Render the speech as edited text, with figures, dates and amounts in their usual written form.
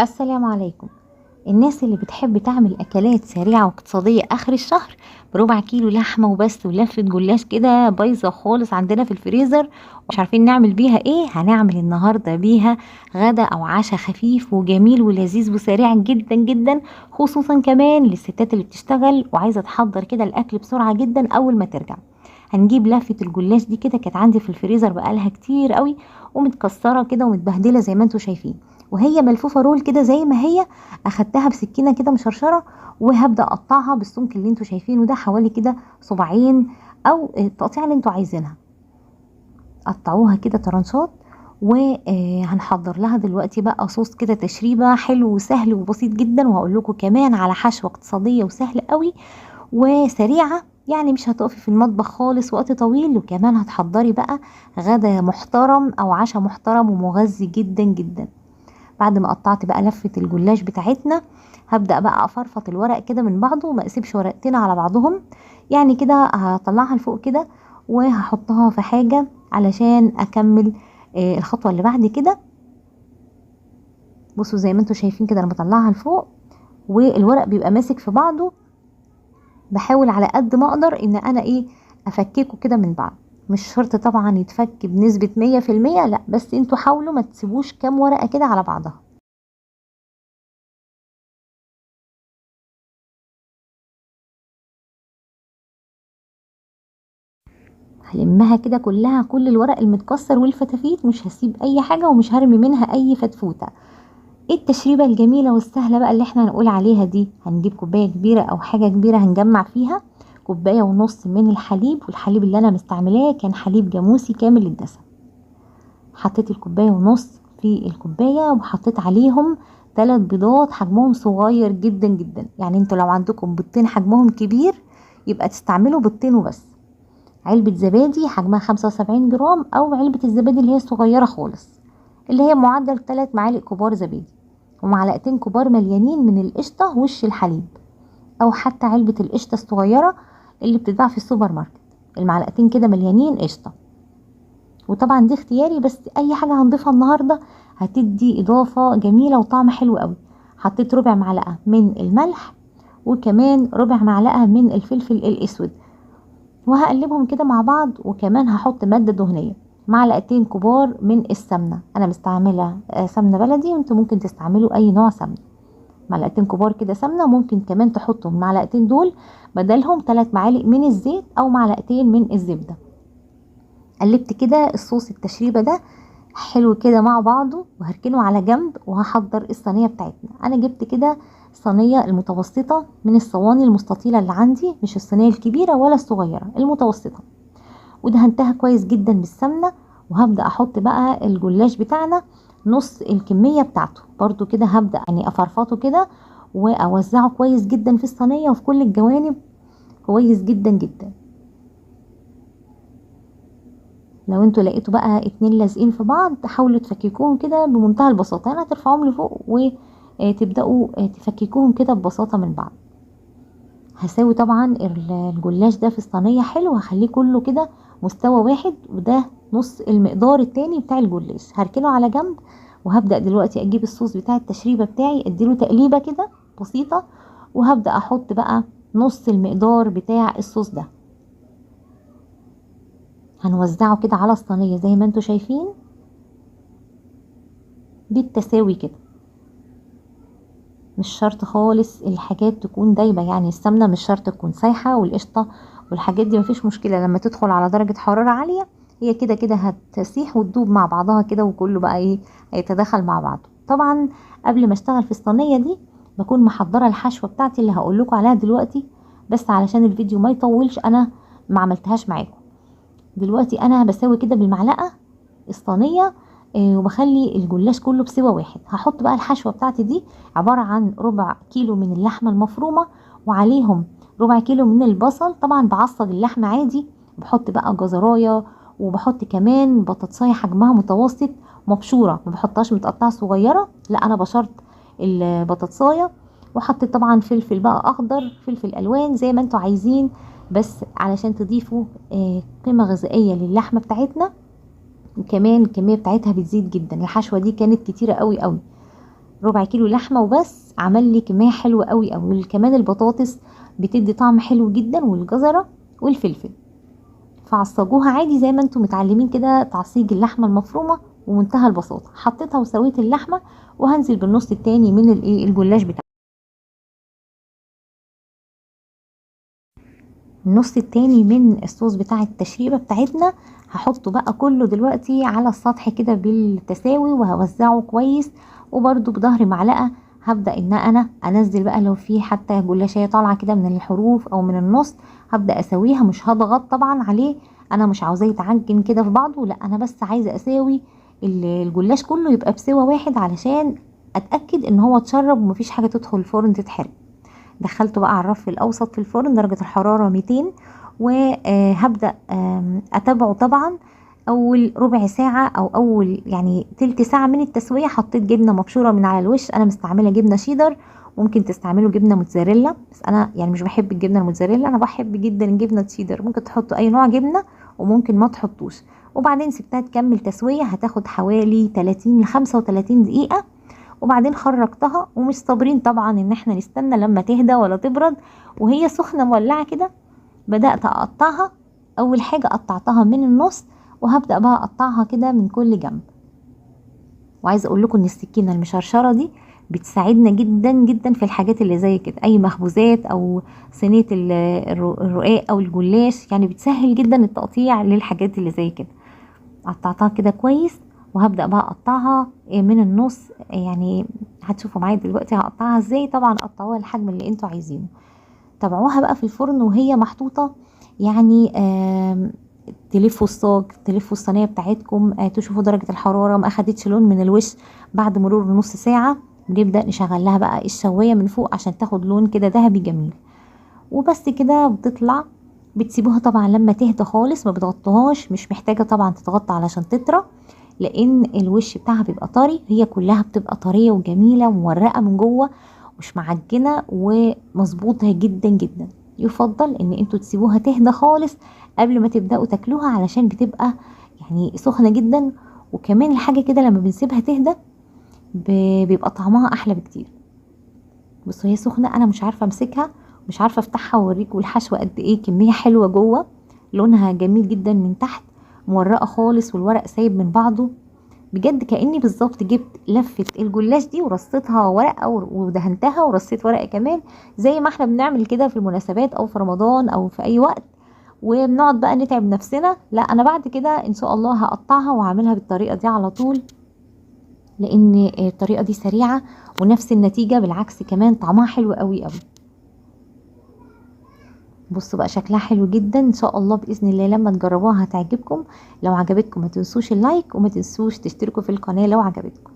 السلام عليكم. الناس اللي بتحب تعمل اكلات سريعة واقتصادية اخر الشهر بربع كيلو لحمة وبس ولفة جلاش كده بايظة خالص عندنا في الفريزر ومش عارفين نعمل بيها ايه. هنعمل النهاردة بيها غدا او عشاء خفيف وجميل ولذيذ وسريع جدا جدا، خصوصا كمان للستات اللي بتشتغل وعايزة تحضر كده الاكل بسرعة جدا اول ما ترجع. هنجيب لفة الجلاش دي كده، كانت عندي في الفريزر بقالها كتير قوي ومتكسرة كده ومتبهدلة زي ما انتوا شايفين، وهي ملفوفة رول كده زي ما هي. اخدتها بسكينه كده مشرشره وهبدا اقطعها بالسمك اللي انتوا شايفينه ده، حوالي كده صباعين او التقطيع اللي انتوا عايزينها. قطعوها كده طرنشات، وهنحضر لها دلوقتي بقى صوص كده تشريبه حلو وسهل وبسيط جدا، وهقول لكم كمان على حشوه اقتصاديه وسهله قوي وسريعه، يعني مش هتقفي في المطبخ خالص وقت طويل، وكمان هتحضري بقى غدا محترم او عشاء محترم ومغذي جدا جدا. بعد ما قطعت بقى لفة الجلاش بتاعتنا هبدأ بقى افرفط الورق كده من بعضه وما اسيبش ورقتين على بعضهم، يعني كده هطلعها لفوق كده وهحطها في حاجة علشان اكمل الخطوة اللي بعد كده. بصوا زي ما انتوا شايفين كده انا بطلعها لفوق والورق بيبقى ماسك في بعضه، بحاول على قد ما اقدر ان انا افككه كده من بعض. مش شرط طبعا يتفك بنسبة 100%، لا، بس انتوا حاولوا ما تسيبوش كام ورقة كده على بعضها. هلمها كده كلها، كل الورق المتكسر والفتافيت، مش هسيب اي حاجة ومش هرمي منها اي فتفوتة. ايه التشريبة الجميلة والسهلة بقى اللي احنا هنقول عليها دي؟ هنجيب كوباية كبيرة او حاجة كبيرة هنجمع فيها كوباية ونص من الحليب، والحليب اللي انا مستعملاه كان حليب جاموسي كامل الدسم. حطيت الكوباية ونص في الكوباية وحطيت عليهم 3 بيضات حجمهم صغير جدا جدا، يعني انتوا لو عندكم بيضتين حجمهم كبير يبقى تستعملوا بيضتين وبس. علبة زبادي حجمها 75 جرام، او علبة الزبادي اللي هي الصغيرة خالص اللي هي معدل 3 معالق كبار زبادي، ومعلقتين كبار مليانين من القشطة وش الحليب، او حتى علبة القشطة الصغيرة اللي بتتباع في السوبر ماركت، المعلقتين كده مليانين قشطة. وطبعا دي اختياري، بس اي حاجة هنضيفها النهاردة هتدي اضافة جميلة وطعم حلو قوي. حطيت ربع معلقة من الملح وكمان ربع معلقة من الفلفل الاسود، وهقلبهم كده مع بعض، وكمان هحط مادة دهنية معلقتين كبار من السمنة. انا مستعملة سمنة بلدي، وانتوا ممكن تستعملوا اي نوع سمنة. معلقتين كبار كده سمنة، ممكن كمان تحطوا المعلقتين دول بدلهم 3 معالق من الزيت او معلقتين من الزبدة. قلبت كده الصوص التشريبة ده حلو كده مع بعضه، وهركنه على جنب، وهحضر الصينية بتاعتنا. انا جبت كده الصينية المتوسطة من الصواني المستطيلة اللي عندي، مش الصينية الكبيرة ولا الصغيرة، المتوسطة، ودهنتها كويس جدا بالسمنة. وهبدأ احط بقى الجلاش بتاعنا نص الكمية بتاعته برضو كده، هبدأ يعني افرفطه كده واوزعه كويس جدا في الصينية وفي كل الجوانب كويس جدا جدا. لو انتوا لقيتوا بقى 2 لازقين في بعض تحاولوا تفككوهم كده بمنتهى البساطة، يعني هترفعوهم لفوق وتبدأوا تفككوهم كده ببساطة من بعض. هساوي طبعا الجلاش ده في الصينية حلو، هخليه كله كده مستوى واحد، وده نص المقدار التاني بتاع الجلاش. هركنه على جنب، وهبدأ دلوقتي اجيب الصوص بتاع التشريبة بتاعي اديله تقليبة كده بسيطة، وهبدأ احط بقى نص المقدار بتاع الصوص ده. هنوزعه كده على الصينية زي ما انتوا شايفين بالتساوي كده. مش شرط خالص الحاجات تكون دايبة، يعني السمنة مش شرط تكون سايحة، والقشطة والحاجات دي مفيش مشكلة لما تدخل على درجة حرارة عالية هي كده كده هتسيح وتدوب مع بعضها كده، وكله بقى هيتداخل مع بعضه. طبعا قبل ما اشتغل في الصينية دي بكون محضرة الحشوة بتاعتي اللي هقولكوا عليها دلوقتي، بس علشان الفيديو ما يطولش انا ما عملتهاش معاكم. دلوقتي انا بسوي كده بالمعلقة الصينية، وبخلي الجلاش كله بسوى واحد. هحط بقى الحشوة بتاعتي دي عبارة عن ربع كيلو من اللحمة المفرومة، وعليهم ربع كيلو من البصل. طبعا بعصج اللحمة عادي، بحط بقى جزراية، وبحط كمان بطاطساية حجمها متوسط مبشورة، ما بحطهاش متقطعة صغيرة، لا انا بشرت البطاطساية. وحطيت طبعا فلفل بقى اخضر، فلفل الوان زي ما انتوا عايزين، بس علشان تضيفوا قيمة غذائية للحمة بتاعتنا. وكمان الكمية بتاعتها بتزيد جدا، الحشوة دي كانت كتيرة قوي قوي. ربع كيلو لحمه وبس عمل لي كميه حلوه قوي قوي. كمان البطاطس بتدي طعم حلو جدا، والجزره والفلفل. فعصجوها عادي زي ما انتم متعلمين كده، تعصيج اللحمه المفرومه ومنتهى البساطه. حطيتها وسويت اللحمه، وهنزل بالنص التاني من الجلاش بتاعي. النص التاني من الصوص بتاع التشريبه بتاعتنا هحطه بقى كله دلوقتي على السطح كده بالتساوي، وهوزعه كويس. وبرده بظهر معلقه هبدا ان انا انزل بقى لو في حتى جلاشيه طالعه كده من الحروف او من النص، هبدا اسويها. مش هضغط طبعا عليه، انا مش عاوزاه يتعجن كده في بعضه، لا انا بس عايزه اساوي الجلاش كله يبقى بسوا واحد، علشان اتاكد ان هو اتشرب ومفيش حاجه تدخل الفرن تتحرق. دخلته بقى على الرف الاوسط في الفرن درجة الحرارة 200، وهبدأ اتابعه طبعا. اول ربع ساعة او اول يعني تلت ساعة من التسوية حطيت جبنة مبشورة من على الوش. انا مستعملة جبنة شيدر، ممكن تستعملوا جبنة موتزاريلا، بس انا يعني مش بحب الجبنة الموتزاريلا، انا بحب جدا الجبنة الشيدر. ممكن تحطوا اي نوع جبنة وممكن ما تحطوش. وبعدين سبتها تكمل تسوية، هتاخد حوالي 30 ل 35 دقيقة. وبعدين خرجتها، ومش صابرين طبعا ان احنا نستنى لما تهدى ولا تبرد، وهي سخنه مولعه كده بدات اقطعها. اول حاجه قطعتها من النص، وهبدا بقى اقطعها كده من كل جنب. وعايزه اقول لكم ان السكينه المشرشره دي بتساعدنا جدا جدا في الحاجات اللي زي كده، اي مخبوزات او صينيه الرقاق او الجلاش، يعني بتسهل جدا التقطيع للحاجات اللي زي كده. قطعتها كده كويس، وهبدأ بقى اقطعها من النص. يعني هتشوفوا معايا دلوقتي هقطعها ازاي. طبعا قطعوها الحجم اللي انتوا عايزينه. تابعوها بقى في الفرن وهي محطوطة، يعني تلفوا الصاج، تلفوا الصينية بتاعتكم، تشوفوا درجة الحرارة ما اخدتش لون من الوش. بعد مرور نص ساعة بنبدأ نشغل لها بقى الشواية من فوق عشان تاخد لون كده ذهبي جميل. وبس كده بتطلع. بتسيبوها طبعا لما تهدى خالص، ما بتغطوهاش، مش محتاجة طبعا تتغطى علشان تطرى، لان الوش بتاعها بيبقى طري. هي كلها بتبقى طرية وجميلة ومورقة من جوه، مش معجنة، ومظبوطة جدا جدا. يفضل ان انتوا تسيبوها تهدى خالص قبل ما تبدأوا تاكلوها، علشان بتبقى يعني سخنة جدا. وكمان الحاجة كده لما بنسيبها تهدى بيبقى طعمها احلى بكتير. بصوا هي سخنة، انا مش عارفة امسكها، مش عارفة افتحها واوريكم الحشوة قد ايه، كمية حلوة جوه، لونها جميل جدا من تحت، مورقة خالص، والورق سايب من بعضه. بجد كأني بالظبط جبت لفة الجلاش دي ورصيتها ورقة ودهنتها ورصيت ورقة كمان، زي ما احنا بنعمل كده في المناسبات او في رمضان او في اي وقت، وبنقعد بقى نتعب نفسنا. لا انا بعد كده ان شاء الله هقطعها واعملها بالطريقة دي على طول، لان الطريقة دي سريعة ونفس النتيجة، بالعكس كمان طعمها حلو قوي قوي. بصوا بقى شكلها حلو جدا، ان شاء الله باذن الله لما تجربوها هتعجبكم. لو عجبتكم ما تنسوش اللايك، وما تنسوش تشتركوا في القناة لو عجبتكم.